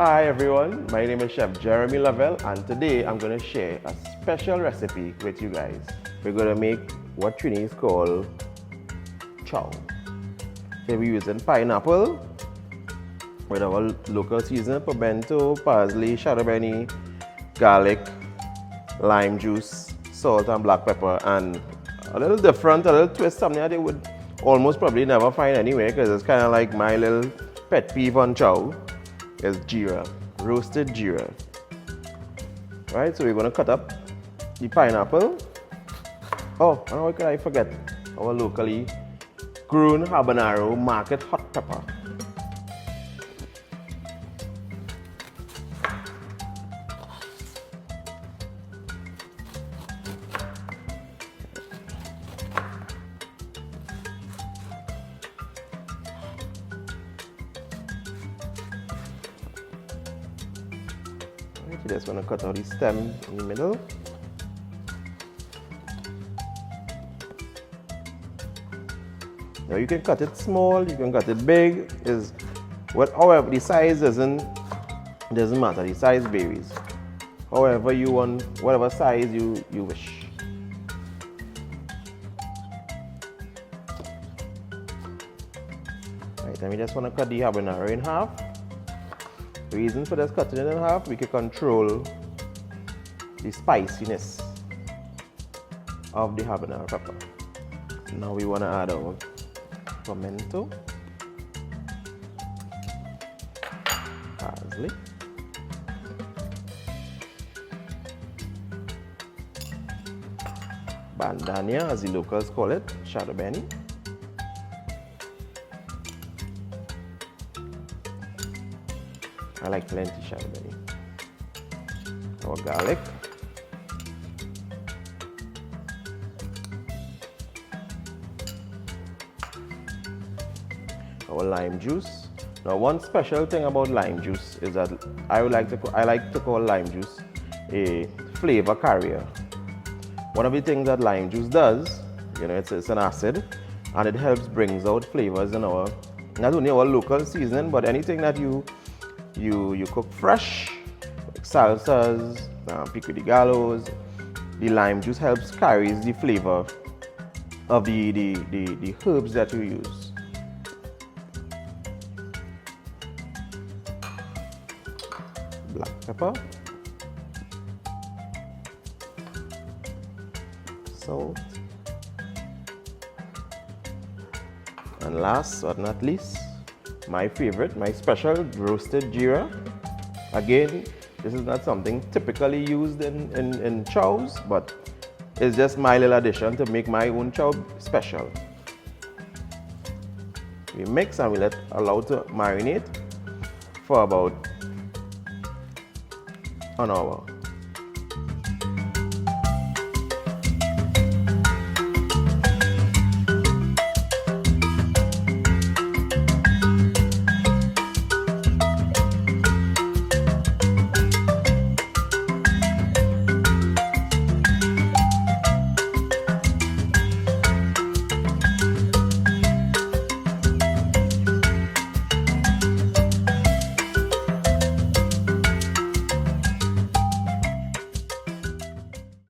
Hi everyone, my name is Chef Jeremy Lovell and today I'm going to share a special recipe with you guys. We're going to make what Trini call chow. So we're using pineapple with our local seasoning, pimento, parsley, beni, garlic, lime juice, salt and black pepper, and a little different, a little twist, something that they would almost probably never find anywhere because it's kind of like my little pet peeve on chow is geera, roasted geera. Right, so we're going to cut up the pineapple. Oh, and how could I forget our locally grown habanero market hot pepper. You just want to cut out the stem in the middle. Now you can cut it small, you can cut it big. However, the size doesn't matter. The size varies. However you want, whatever size you wish. Right, and we just want to cut the habanero in half. The reason for this cutting it in half, we can control the spiciness of the habanero pepper. Now we want to add our pimento, parsley, bandania as the locals call it, beni. I like plenty beni. Our garlic, our lime juice. Now, one special thing about lime juice is that I like to call lime juice a flavor carrier. One of the things that lime juice does, it's an acid, and it helps brings out flavors in our, not only our local seasoning, but anything that you cook fresh, like salsas, pico de gallos. The lime juice helps carries the flavor of the herbs that you use. Black pepper, salt, and last but not least, my favorite, my special roasted geera. Again, this is not something typically used in chows, but it's just my little addition to make my own chow special. We mix and we allow to marinate for about an hour.